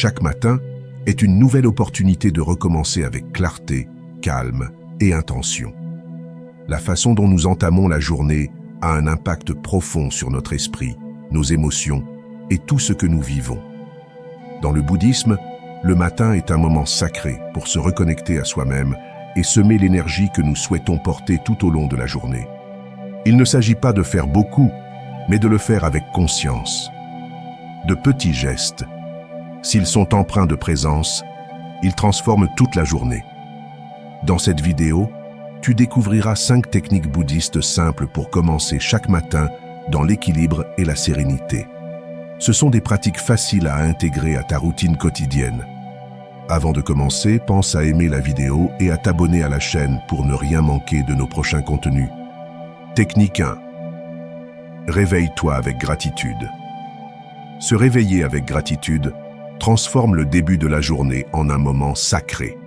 chaque matin est une nouvelle opportunité de recommencer avec clarté, calme et intention. La façon dont nous entamons la journée a un impact profond sur notre esprit, nos émotions et tout ce que nous vivons. Dans le bouddhisme, le matin est un moment sacré pour se reconnecter à soi-même et semer l'énergie que nous souhaitons porter tout au long de la journée. Il ne s'agit pas de faire beaucoup, mais de le faire avec conscience. De petits gestes, s'ils sont empreints de présence, ils transforment toute la journée. Dans cette vidéo, tu découvriras 5 techniques bouddhistes simples pour commencer chaque matin dans l'équilibre et la sérénité. Ce sont des pratiques faciles à intégrer à ta routine quotidienne. Avant de commencer, pense à aimer la vidéo et à t'abonner à la chaîne pour ne rien manquer de nos prochains contenus. Technique 1. Réveille-toi avec gratitude. Se réveiller avec gratitude transforme le début de la journée en un moment sacré.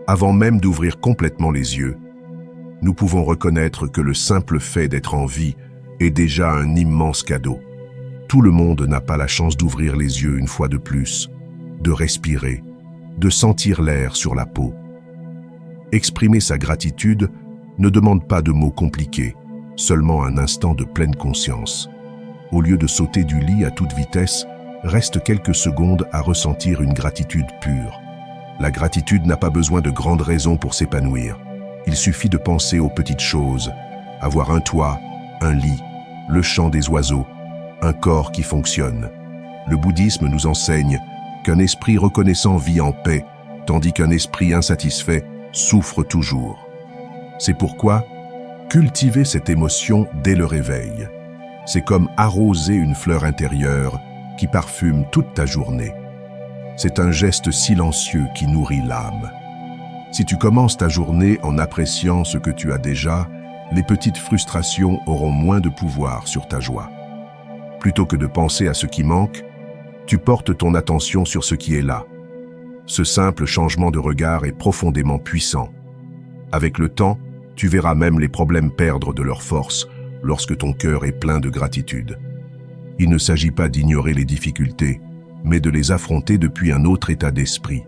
Avant même d'ouvrir complètement les yeux, nous pouvons reconnaître que le simple fait d'être en vie est déjà un immense cadeau. Tout le monde n'a pas la chance d'ouvrir les yeux une fois de plus, de respirer, de sentir l'air sur la peau. Exprimer sa gratitude ne demande pas de mots compliqués, seulement un instant de pleine conscience. Au lieu de sauter du lit à toute vitesse, reste quelques secondes à ressentir une gratitude pure. La gratitude n'a pas besoin de grandes raisons pour s'épanouir. Il suffit de penser aux petites choses, avoir un toit, un lit, le chant des oiseaux, un corps qui fonctionne. Le bouddhisme nous enseigne qu'un esprit reconnaissant vit en paix, tandis qu'un esprit insatisfait souffre toujours. C'est pourquoi cultiver cette émotion dès le réveil. C'est comme arroser une fleur intérieure qui parfume toute ta journée. C'est un geste silencieux qui nourrit l'âme. Si tu commences ta journée en appréciant ce que tu as déjà, les petites frustrations auront moins de pouvoir sur ta joie. Plutôt que de penser à ce qui manque, tu portes ton attention sur ce qui est là. Ce simple changement de regard est profondément puissant. Avec le temps, tu verras même les problèmes perdre de leur force lorsque ton cœur est plein de gratitude. Il ne s'agit pas d'ignorer les difficultés, mais de les affronter depuis un autre état d'esprit.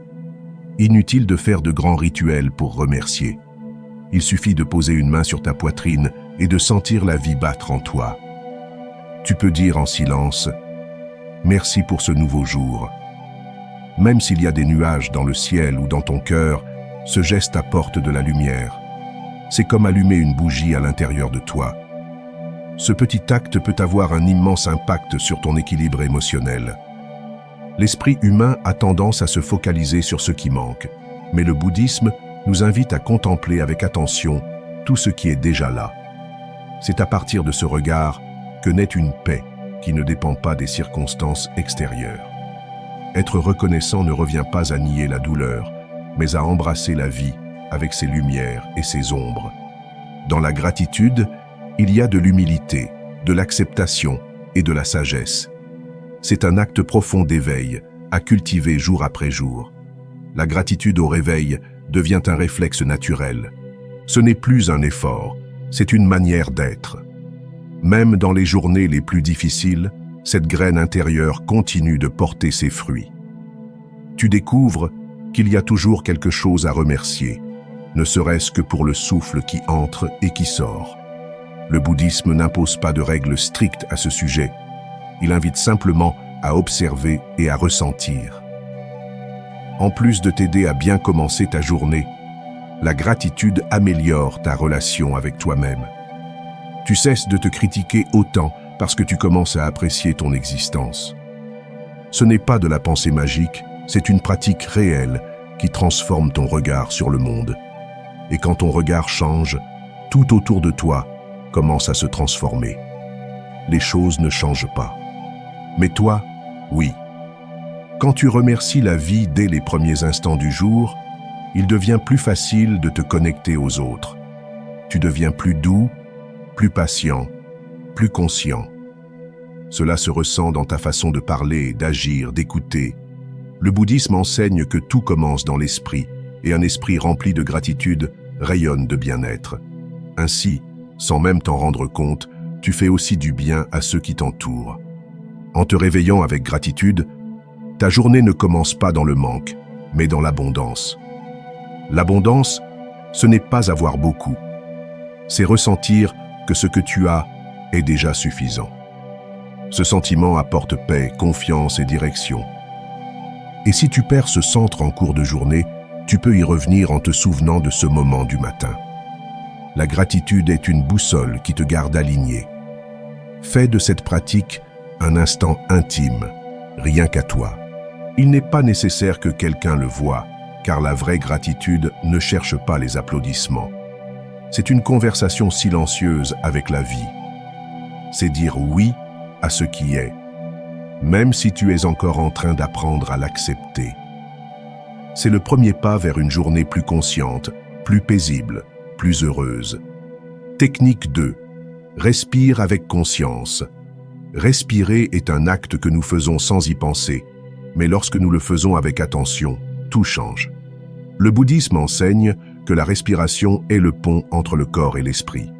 Inutile de faire de grands rituels pour remercier. Il suffit de poser une main sur ta poitrine et de sentir la vie battre en toi. Tu peux dire en silence « Merci pour ce nouveau jour ». Même s'il y a des nuages dans le ciel ou dans ton cœur, ce geste apporte de la lumière. C'est comme allumer une bougie à l'intérieur de toi. Ce petit acte peut avoir un immense impact sur ton équilibre émotionnel. L'esprit humain a tendance à se focaliser sur ce qui manque, mais le bouddhisme nous invite à contempler avec attention tout ce qui est déjà là. C'est à partir de ce regard que naît une paix qui ne dépend pas des circonstances extérieures. Être reconnaissant ne revient pas à nier la douleur, mais à embrasser la vie avec ses lumières et ses ombres. Dans la gratitude, il y a de l'humilité, de l'acceptation et de la sagesse. C'est un acte profond d'éveil, à cultiver jour après jour. La gratitude au réveil devient un réflexe naturel. Ce n'est plus un effort, c'est une manière d'être. Même dans les journées les plus difficiles, cette graine intérieure continue de porter ses fruits. Tu découvres qu'il y a toujours quelque chose à remercier, ne serait-ce que pour le souffle qui entre et qui sort. Le bouddhisme n'impose pas de règles strictes à ce sujet. Il invite simplement à observer et à ressentir. En plus de t'aider à bien commencer ta journée, la gratitude améliore ta relation avec toi-même. Tu cesses de te critiquer autant parce que tu commences à apprécier ton existence. Ce n'est pas de la pensée magique, c'est une pratique réelle qui transforme ton regard sur le monde. Et quand ton regard change, tout autour de toi commence à se transformer. Les choses ne changent pas. Mais toi, oui. Quand tu remercies la vie dès les premiers instants du jour, il devient plus facile de te connecter aux autres. Tu deviens plus doux, plus patient, plus conscient. Cela se ressent dans ta façon de parler, d'agir, d'écouter. Le bouddhisme enseigne que tout commence dans l'esprit, et un esprit rempli de gratitude rayonne de bien-être. Ainsi, sans même t'en rendre compte, tu fais aussi du bien à ceux qui t'entourent. En te réveillant avec gratitude, Ta journée ne commence pas dans le manque, mais dans l'abondance. L'abondance, ce n'est pas avoir beaucoup. C'est ressentir que ce que tu as est déjà suffisant. Ce sentiment apporte paix, confiance et direction. Et si tu perds ce centre en cours de journée, tu peux y revenir en te souvenant de ce moment du matin. La gratitude est une boussole qui te garde aligné. Fais de cette pratique un instant intime, rien qu'à toi. Il n'est pas nécessaire que quelqu'un le voie, car la vraie gratitude ne cherche pas les applaudissements. C'est une conversation silencieuse avec la vie. C'est dire oui à ce qui est, même si tu es encore en train d'apprendre à l'accepter. C'est le premier pas vers une journée plus consciente, plus paisible, plus heureuse. Technique 2. Respire avec conscience. Respirer est un acte que nous faisons sans y penser, mais lorsque nous le faisons avec attention, tout change. Le bouddhisme enseigne que la respiration est le pont entre le corps et l'esprit.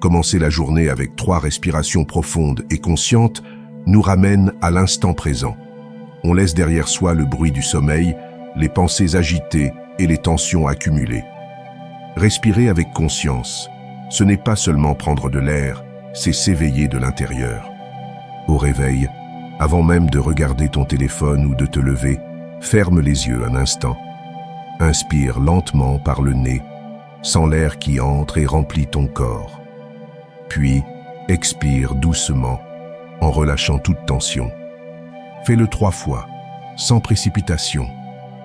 Commencer la journée avec 3 respirations profondes et conscientes nous ramène à l'instant présent. On laisse derrière soi le bruit du sommeil, les pensées agitées et les tensions accumulées. Respirer avec conscience, ce n'est pas seulement prendre de l'air, c'est s'éveiller de l'intérieur. Au réveil, avant même de regarder ton téléphone ou de te lever, ferme les yeux un instant. Inspire lentement par le nez, sens l'air qui entre et remplit ton corps. Puis, expire doucement, en relâchant toute tension. Fais-le 3 fois, sans précipitation,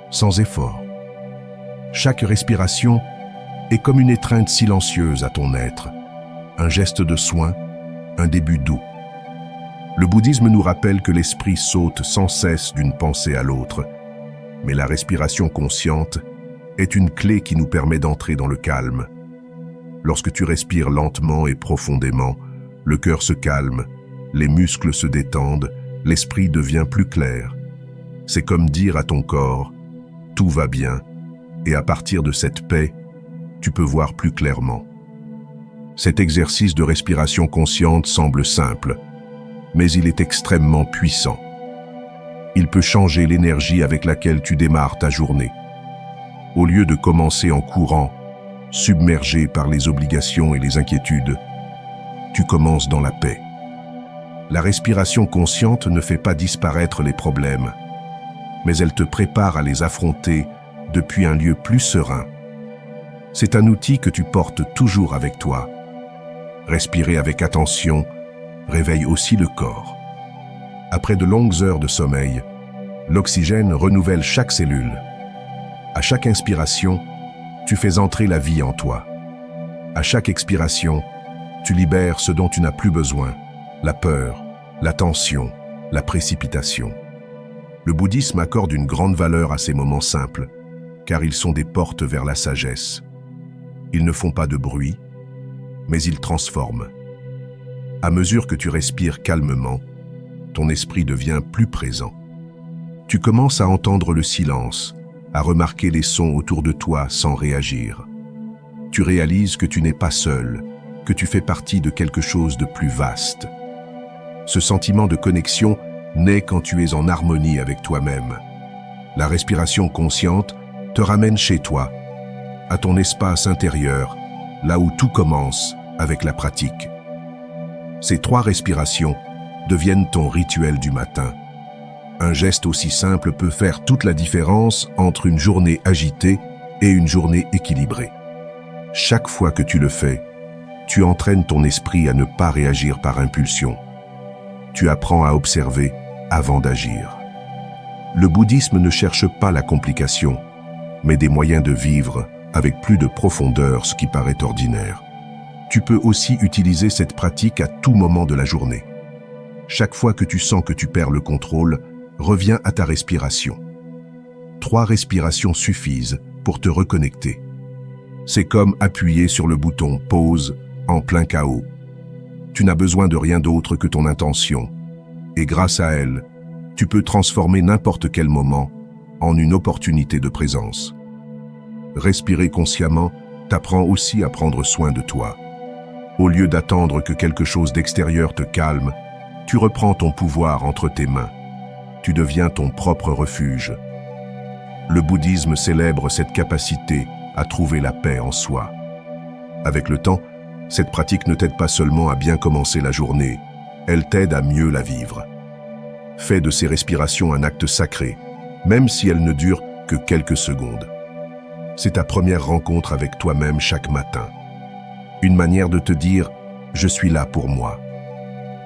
sans effort. Chaque respiration est comme une étreinte silencieuse à ton être, un geste de soin, un début doux. Le bouddhisme nous rappelle que l'esprit saute sans cesse d'une pensée à l'autre, mais la respiration consciente est une clé qui nous permet d'entrer dans le calme. Lorsque tu respires lentement et profondément, le cœur se calme, les muscles se détendent, l'esprit devient plus clair. C'est comme dire à ton corps « tout va bien » et à partir de cette paix, tu peux voir plus clairement. Cet exercice de respiration consciente semble simple, mais il est extrêmement puissant. Il peut changer l'énergie avec laquelle tu démarres ta journée. Au lieu de commencer en courant, submergé par les obligations et les inquiétudes, tu commences dans la paix. La respiration consciente ne fait pas disparaître les problèmes, mais elle te prépare à les affronter depuis un lieu plus serein. C'est un outil que tu portes toujours avec toi. Respirer avec attention réveille aussi le corps. Après de longues heures de sommeil, l'oxygène renouvelle chaque cellule. À chaque inspiration, tu fais entrer la vie en toi. À chaque expiration, tu libères ce dont tu n'as plus besoin, la peur, la tension, la précipitation. Le bouddhisme accorde une grande valeur à ces moments simples, car ils sont des portes vers la sagesse. Ils ne font pas de bruit, mais ils transforment. À mesure que tu respires calmement, ton esprit devient plus présent. Tu commences à entendre le silence, à remarquer les sons autour de toi sans réagir. Tu réalises que tu n'es pas seul, que tu fais partie de quelque chose de plus vaste. Ce sentiment de connexion naît quand tu es en harmonie avec toi-même. La respiration consciente te ramène chez toi, à ton espace intérieur, là où tout commence avec la pratique. Ces 3 respirations deviennent ton rituel du matin. Un geste aussi simple peut faire toute la différence entre une journée agitée et une journée équilibrée. Chaque fois que tu le fais, tu entraînes ton esprit à ne pas réagir par impulsion. Tu apprends à observer avant d'agir. Le bouddhisme ne cherche pas la complication, mais des moyens de vivre avec plus de profondeur ce qui paraît ordinaire. Tu peux aussi utiliser cette pratique à tout moment de la journée. Chaque fois que tu sens que tu perds le contrôle, reviens à ta respiration. 3 respirations suffisent pour te reconnecter. C'est comme appuyer sur le bouton « Pause » en plein chaos. Tu n'as besoin de rien d'autre que ton intention. Et grâce à elle, tu peux transformer n'importe quel moment en une opportunité de présence. Respirer consciemment t'apprend aussi à prendre soin de toi. Au lieu d'attendre que quelque chose d'extérieur te calme, tu reprends ton pouvoir entre tes mains. tu deviens ton propre refuge. Le bouddhisme célèbre cette capacité à trouver la paix en soi. Avec le temps, cette pratique ne t'aide pas seulement à bien commencer la journée, elle t'aide à mieux la vivre. Fais de ces respirations un acte sacré, même si elles ne durent que quelques secondes. C'est ta première rencontre avec toi-même chaque matin. Une manière de te dire « je suis là pour moi ».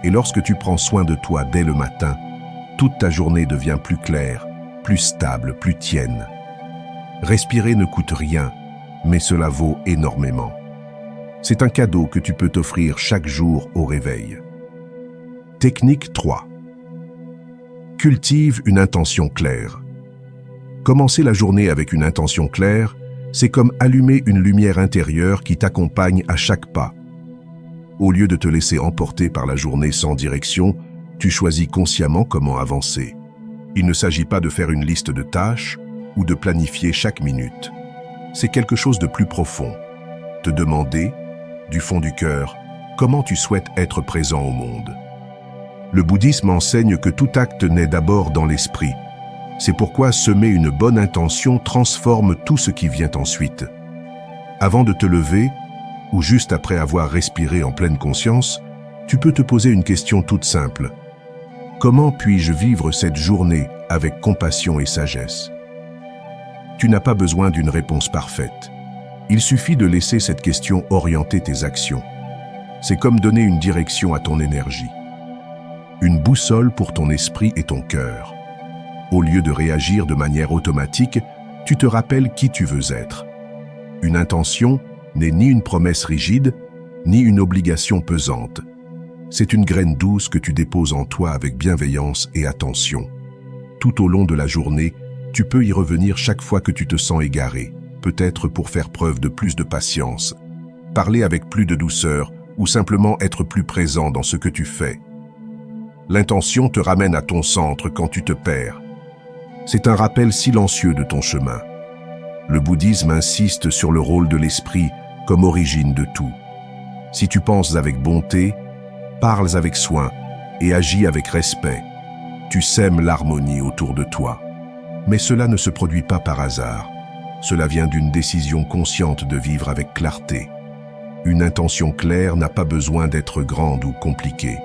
Et lorsque tu prends soin de toi dès le matin, toute ta journée devient plus claire, plus stable, plus tienne. Respirer ne coûte rien, mais cela vaut énormément. C'est un cadeau que tu peux t'offrir chaque jour au réveil. Technique 3. Cultive une intention claire. Commencer la journée avec une intention claire, c'est comme allumer une lumière intérieure qui t'accompagne à chaque pas. Au lieu de te laisser emporter par la journée sans direction, tu choisis consciemment comment avancer. Il ne s'agit pas de faire une liste de tâches ou de planifier chaque minute. C'est quelque chose de plus profond. Te demander, du fond du cœur, comment tu souhaites être présent au monde. Le bouddhisme enseigne que tout acte naît d'abord dans l'esprit. C'est pourquoi semer une bonne intention transforme tout ce qui vient ensuite. Avant de te lever, ou juste après avoir respiré en pleine conscience, tu peux te poser une question toute simple. Comment puis-je vivre cette journée avec compassion et sagesse? Tu n'as pas besoin d'une réponse parfaite. Il suffit de laisser cette question orienter tes actions. C'est comme donner une direction à ton énergie. Une boussole pour ton esprit et ton cœur. Au lieu de réagir de manière automatique, tu te rappelles qui tu veux être. Une intention n'est ni une promesse rigide, ni une obligation pesante. C'est une graine douce que tu déposes en toi avec bienveillance et attention. Tout au long de la journée, tu peux y revenir chaque fois que tu te sens égaré, peut-être pour faire preuve de plus de patience, parler avec plus de douceur ou simplement être plus présent dans ce que tu fais. L'intention te ramène à ton centre quand tu te perds. C'est un rappel silencieux de ton chemin. Le bouddhisme insiste sur le rôle de l'esprit comme origine de tout. Si tu penses avec bonté, parles avec soin et agis avec respect, tu sèmes l'harmonie autour de toi. Mais cela ne se produit pas par hasard. Cela vient d'une décision consciente de vivre avec clarté. Une intention claire n'a pas besoin d'être grande ou compliquée.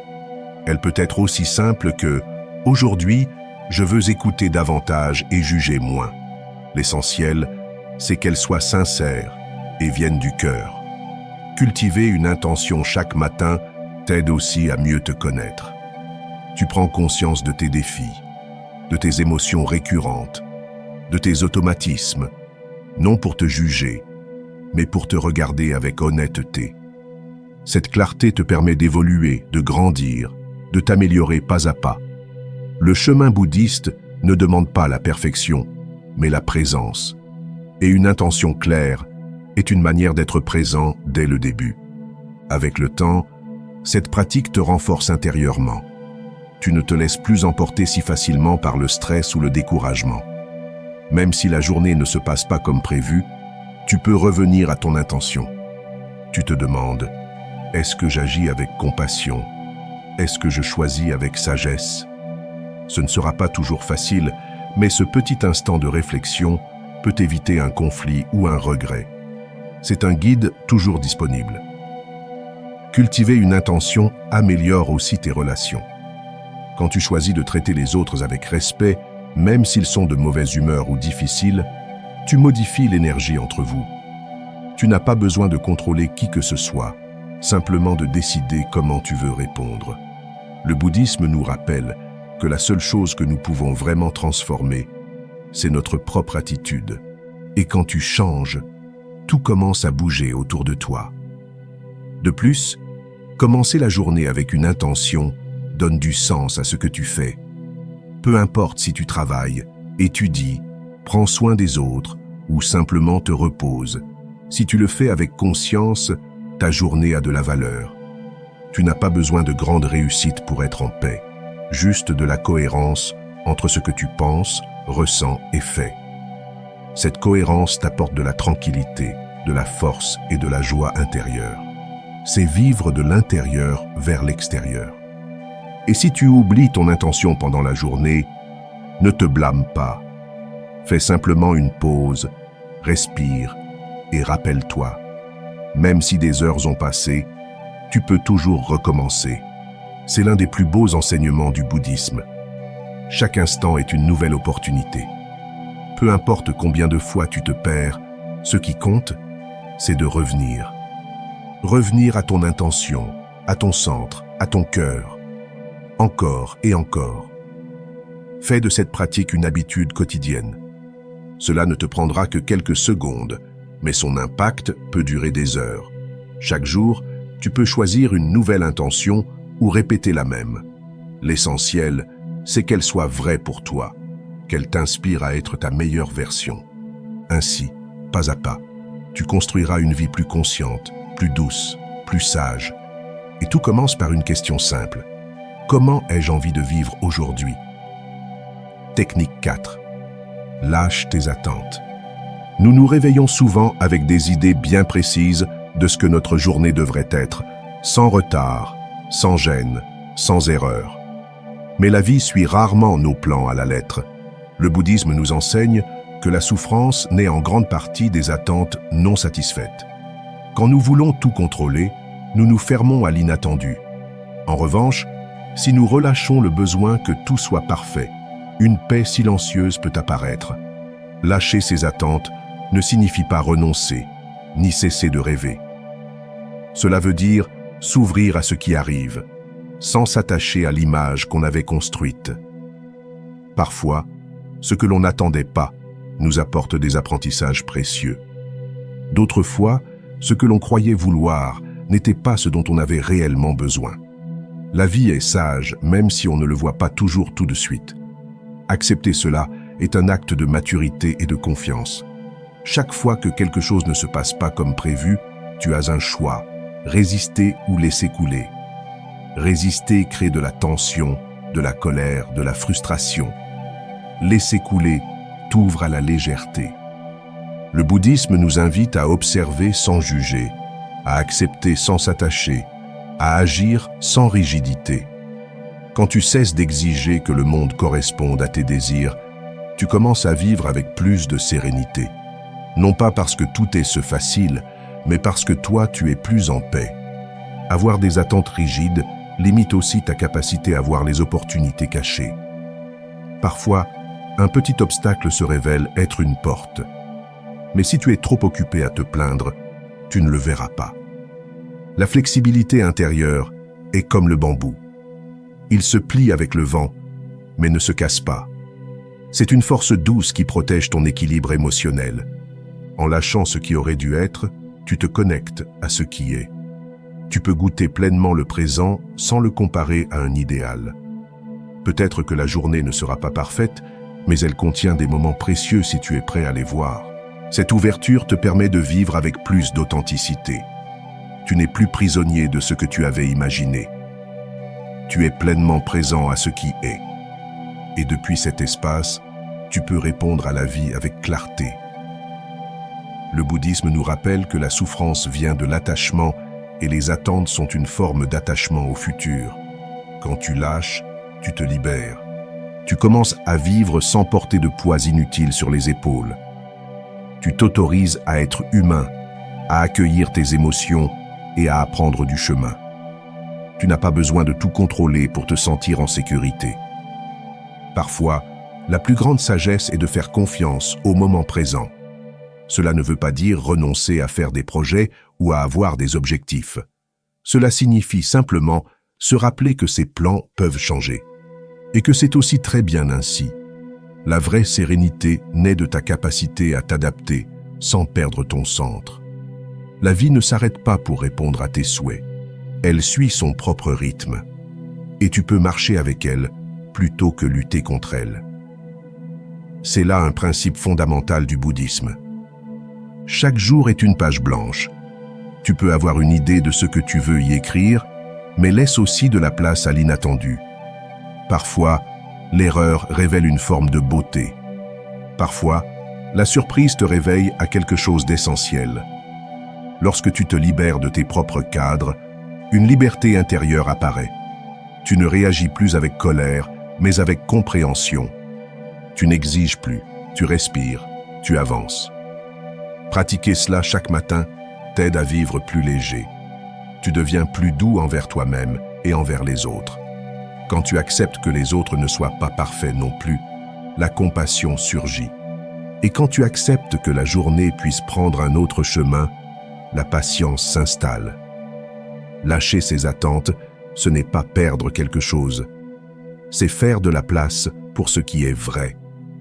Elle peut être aussi simple que « Aujourd'hui, je veux écouter davantage et juger moins ». L'essentiel, c'est qu'elle soit sincère et vienne du cœur. Cultiver une intention chaque matin t'aide aussi à mieux te connaître. Tu prends conscience de tes défis, de tes émotions récurrentes, de tes automatismes, non pour te juger, mais pour te regarder avec honnêteté. Cette clarté te permet d'évoluer, de grandir, de t'améliorer pas à pas. Le chemin bouddhiste ne demande pas la perfection, mais la présence. Et une intention claire est une manière d'être présent dès le début. Avec le temps, cette pratique te renforce intérieurement. Tu ne te laisses plus emporter si facilement par le stress ou le découragement. Même si la journée ne se passe pas comme prévu, tu peux revenir à ton intention. Tu te demandes, est-ce que j'agis avec compassion? Est-ce que je choisis avec sagesse? Ce ne sera pas toujours facile, mais ce petit instant de réflexion peut éviter un conflit ou un regret. C'est un guide toujours disponible. Cultiver une intention améliore aussi tes relations. Quand tu choisis de traiter les autres avec respect, même s'ils sont de mauvaise humeur ou difficiles, tu modifies l'énergie entre vous. Tu n'as pas besoin de contrôler qui que ce soit, simplement de décider comment tu veux répondre. Le bouddhisme nous rappelle que la seule chose que nous pouvons vraiment transformer, c'est notre propre attitude. Et quand tu changes, tout commence à bouger autour de toi. De plus, commencer la journée avec une intention donne du sens à ce que tu fais. Peu importe si tu travailles, étudies, prends soin des autres ou simplement te reposes. Si tu le fais avec conscience, ta journée a de la valeur. Tu n'as pas besoin de grandes réussites pour être en paix, juste de la cohérence entre ce que tu penses, ressens et fais. Cette cohérence t'apporte de la tranquillité, de la force et de la joie intérieure. C'est vivre de l'intérieur vers l'extérieur. Et si tu oublies ton intention pendant la journée, Ne te blâme pas. Fais simplement une pause, respire et rappelle-toi. Même si des heures ont passé, tu peux toujours recommencer. C'est l'un des plus beaux enseignements du bouddhisme. Chaque instant est une nouvelle opportunité. Peu importe combien de fois tu te perds, ce qui compte, c'est de revenir. Revenir à ton intention, à ton centre, à ton cœur. Encore et encore. Fais de cette pratique une habitude quotidienne. Cela ne te prendra que quelques secondes, mais son impact peut durer des heures. Chaque jour, tu peux choisir une nouvelle intention ou répéter la même. L'essentiel, c'est qu'elle soit vraie pour toi, qu'elle t'inspire à être ta meilleure version. Ainsi, pas à pas, tu construiras une vie plus consciente, plus douce, plus sage. Et tout commence par une question simple. Comment ai-je envie de vivre aujourd'hui? Technique 4. Lâche tes attentes. Nous nous réveillons souvent avec des idées bien précises de ce que notre journée devrait être, sans retard, sans gêne, sans erreur. Mais la vie suit rarement nos plans à la lettre. Le bouddhisme nous enseigne que la souffrance naît en grande partie des attentes non satisfaites. Quand nous voulons tout contrôler, nous nous fermons à l'inattendu. En revanche, si nous relâchons le besoin que tout soit parfait, une paix silencieuse peut apparaître. Lâcher ses attentes ne signifie pas renoncer, ni cesser de rêver. Cela veut dire s'ouvrir à ce qui arrive, sans s'attacher à l'image qu'on avait construite. Parfois, ce que l'on n'attendait pas nous apporte des apprentissages précieux. D'autres fois, ce que l'on croyait vouloir n'était pas ce dont on avait réellement besoin. La vie est sage, même si on ne le voit pas toujours tout de suite. Accepter cela est un acte de maturité et de confiance. Chaque fois que quelque chose ne se passe pas comme prévu, tu as un choix, résister ou laisser couler. Résister crée de la tension, de la colère, de la frustration. Laisser couler t'ouvre à la légèreté. Le bouddhisme nous invite à observer sans juger, à accepter sans s'attacher, à agir sans rigidité. Quand tu cesses d'exiger que le monde corresponde à tes désirs, tu commences à vivre avec plus de sérénité. Non pas parce que tout est ce facile, mais parce que toi, tu es plus en paix. Avoir des attentes rigides limite aussi ta capacité à voir les opportunités cachées. Parfois, un petit obstacle se révèle être une porte. Mais si tu es trop occupé à te plaindre, tu ne le verras pas. La flexibilité intérieure est comme le bambou. Il se plie avec le vent, mais ne se casse pas. C'est une force douce qui protège ton équilibre émotionnel. En lâchant ce qui aurait dû être, tu te connectes à ce qui est. Tu peux goûter pleinement le présent sans le comparer à un idéal. Peut-être que la journée ne sera pas parfaite, mais elle contient des moments précieux si tu es prêt à les voir. Cette ouverture te permet de vivre avec plus d'authenticité. Tu n'es plus prisonnier de ce que tu avais imaginé. Tu es pleinement présent à ce qui est. Et depuis cet espace, tu peux répondre à la vie avec clarté. Le bouddhisme nous rappelle que la souffrance vient de l'attachement et les attentes sont une forme d'attachement au futur. Quand tu lâches, tu te libères. Tu commences à vivre sans porter de poids inutile sur les épaules. Tu t'autorises à être humain, à accueillir tes émotions et à apprendre du chemin. Tu n'as pas besoin de tout contrôler pour te sentir en sécurité. Parfois, la plus grande sagesse est de faire confiance au moment présent. Cela ne veut pas dire renoncer à faire des projets ou à avoir des objectifs. Cela signifie simplement se rappeler que ces plans peuvent changer. Et que c'est aussi très bien ainsi. La vraie sérénité naît de ta capacité à t'adapter sans perdre ton centre. La vie ne s'arrête pas pour répondre à tes souhaits. Elle suit son propre rythme. Et tu peux marcher avec elle plutôt que lutter contre elle. C'est là un principe fondamental du bouddhisme. Chaque jour est une page blanche. Tu peux avoir une idée de ce que tu veux y écrire, mais laisse aussi de la place à l'inattendu. Parfois, l'erreur révèle une forme de beauté. Parfois, la surprise te réveille à quelque chose d'essentiel. Lorsque tu te libères de tes propres cadres, une liberté intérieure apparaît. Tu ne réagis plus avec colère, mais avec compréhension. Tu n'exiges plus, tu respires, tu avances. Pratiquer cela chaque matin t'aide à vivre plus léger. Tu deviens plus doux envers toi-même et envers les autres. Quand tu acceptes que les autres ne soient pas parfaits non plus, la compassion surgit. Et quand tu acceptes que la journée puisse prendre un autre chemin, la patience s'installe. Lâcher ses attentes, ce n'est pas perdre quelque chose. C'est faire de la place pour ce qui est vrai,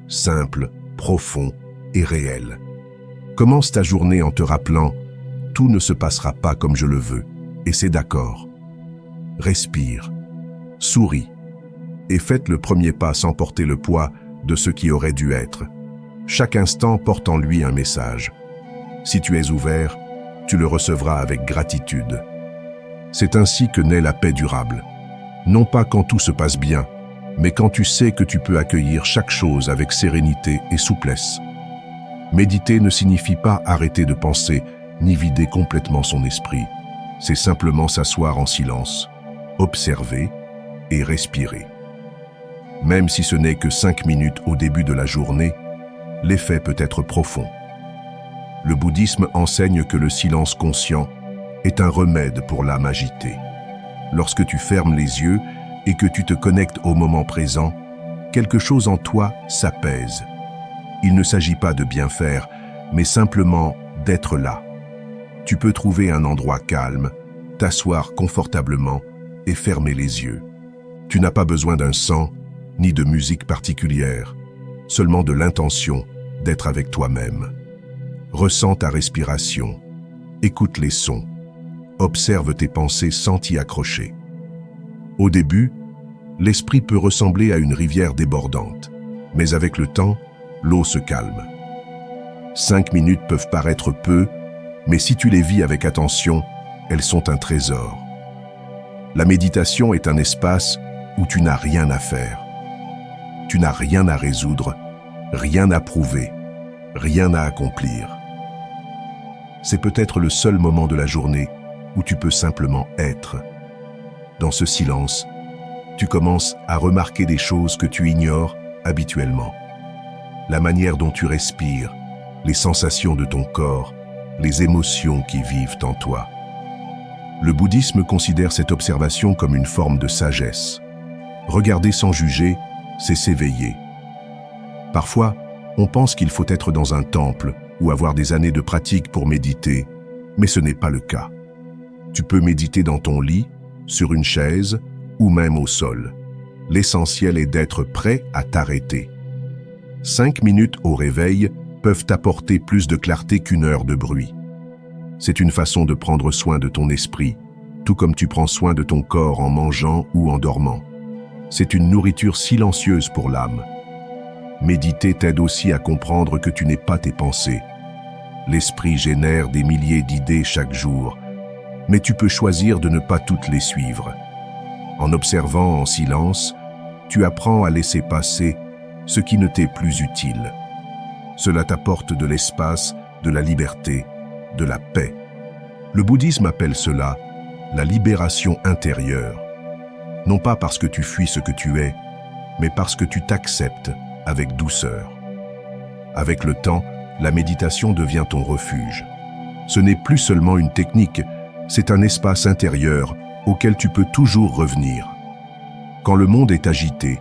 simple, profond et réel. Commence ta journée en te rappelant « Tout ne se passera pas comme je le veux, et c'est d'accord ». Respire, souris, et faites le premier pas sans porter le poids de ce qui aurait dû être. Chaque instant porte en lui un message. Si tu es ouvert, tu le recevras avec gratitude. C'est ainsi que naît la paix durable. Non pas quand tout se passe bien, mais quand tu sais que tu peux accueillir chaque chose avec sérénité et souplesse. Méditer ne signifie pas arrêter de penser, ni vider complètement son esprit. C'est simplement s'asseoir en silence, observer et respirer. Même si ce n'est que 5 minutes au début de la journée, l'effet peut être profond. Le bouddhisme enseigne que le silence conscient est un remède pour l'âme agitée. Lorsque tu fermes les yeux et que tu te connectes au moment présent, quelque chose en toi s'apaise. Il ne s'agit pas de bien faire, mais simplement d'être là. Tu peux trouver un endroit calme, t'asseoir confortablement et fermer les yeux. Tu n'as pas besoin d'un sang, ni de musique particulière, seulement de l'intention d'être avec toi-même. Ressens ta respiration, écoute les sons, observe tes pensées sans t'y accrocher. Au début, l'esprit peut ressembler à une rivière débordante, mais avec le temps, l'eau se calme. 5 minutes peuvent paraître peu, mais si tu les vis avec attention, elles sont un trésor. La méditation est un espace où tu n'as rien à faire. Tu n'as rien à résoudre, rien à prouver, rien à accomplir. C'est peut-être le seul moment de la journée où tu peux simplement être. Dans ce silence, tu commences à remarquer des choses que tu ignores habituellement. La manière dont tu respires, les sensations de ton corps, les émotions qui vivent en toi. Le bouddhisme considère cette observation comme une forme de sagesse. Regarder sans juger, c'est s'éveiller. Parfois, on pense qu'il faut être dans un temple ou avoir des années de pratique pour méditer, mais ce n'est pas le cas. Tu peux méditer dans ton lit, sur une chaise ou même au sol. L'essentiel est d'être prêt à t'arrêter. 5 minutes au réveil peuvent t'apporter plus de clarté qu'une heure de bruit. C'est une façon de prendre soin de ton esprit, tout comme tu prends soin de ton corps en mangeant ou en dormant. C'est une nourriture silencieuse pour l'âme. Méditer t'aide aussi à comprendre que tu n'es pas tes pensées. L'esprit génère des milliers d'idées chaque jour, mais tu peux choisir de ne pas toutes les suivre. En observant en silence, tu apprends à laisser passer ce qui ne t'est plus utile. Cela t'apporte de l'espace, de la liberté, de la paix. Le bouddhisme appelle cela la libération intérieure. Non pas parce que tu fuis ce que tu es, mais parce que tu t'acceptes avec douceur. Avec le temps, la méditation devient ton refuge. Ce n'est plus seulement une technique, c'est un espace intérieur auquel tu peux toujours revenir. Quand le monde est agité,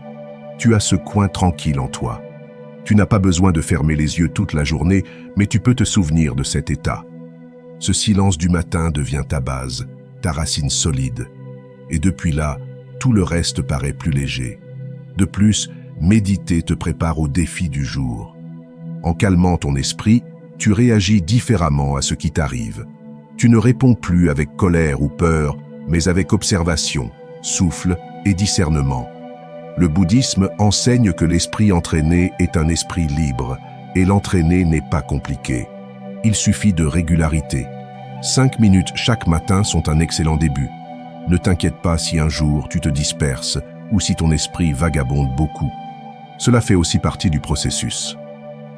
tu as ce coin tranquille en toi. Tu n'as pas besoin de fermer les yeux toute la journée, mais tu peux te souvenir de cet état. Ce silence du matin devient ta base, ta racine solide. Et depuis là, tout le reste paraît plus léger. De plus, méditer te prépare au défi du jour. En calmant ton esprit, tu réagis différemment à ce qui t'arrive. Tu ne réponds plus avec colère ou peur, mais avec observation, souffle et discernement. Le bouddhisme enseigne que l'esprit entraîné est un esprit libre, et l'entraîner n'est pas compliqué. Il suffit de régularité. 5 minutes chaque matin sont un excellent début. Ne t'inquiète pas si un jour tu te disperses ou si ton esprit vagabonde beaucoup. Cela fait aussi partie du processus.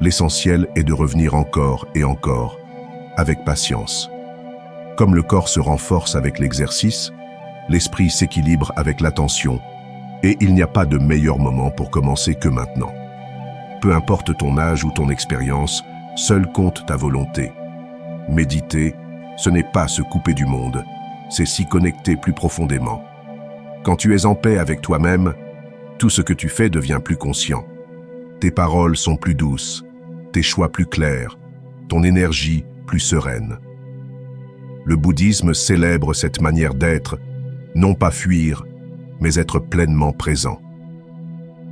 L'essentiel est de revenir encore et encore, avec patience. Comme le corps se renforce avec l'exercice, l'esprit s'équilibre avec l'attention, et il n'y a pas de meilleur moment pour commencer que maintenant. Peu importe ton âge ou ton expérience, seul compte ta volonté. Méditer, ce n'est pas se couper du monde, c'est s'y connecter plus profondément. Quand tu es en paix avec toi-même, tout ce que tu fais devient plus conscient. Tes paroles sont plus douces, tes choix plus clairs, ton énergie plus sereine. Le bouddhisme célèbre cette manière d'être, non pas fuir, mais être pleinement présent.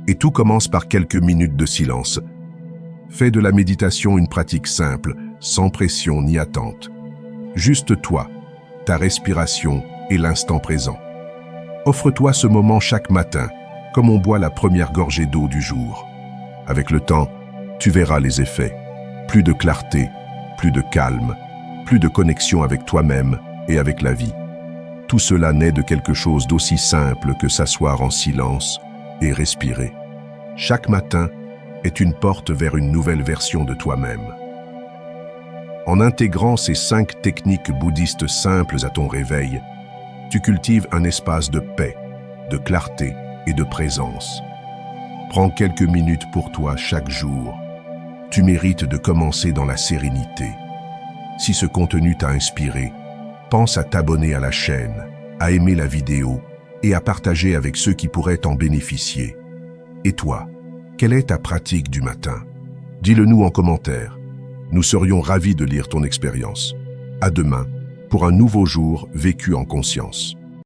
Et tout commence par quelques minutes de silence. Fais de la méditation une pratique simple, sans pression ni attente. Juste toi, ta respiration et l'instant présent. Offre-toi ce moment chaque matin, comme on boit la première gorgée d'eau du jour. Avec le temps, tu verras les effets. Plus de clarté, plus de calme, plus de connexion avec toi-même et avec la vie. Tout cela naît de quelque chose d'aussi simple que s'asseoir en silence et respirer. Chaque matin est une porte vers une nouvelle version de toi-même. En intégrant ces 5 techniques bouddhistes simples à ton réveil, tu cultives un espace de paix, de clarté et de présence. Prends quelques minutes pour toi chaque jour. Tu mérites de commencer dans la sérénité. Si ce contenu t'a inspiré, pense à t'abonner à la chaîne, à aimer la vidéo et à partager avec ceux qui pourraient en bénéficier. Et toi, quelle est ta pratique du matin? Dis-le-nous en commentaire. Nous serions ravis de lire ton expérience. À demain, pour un nouveau jour vécu en conscience.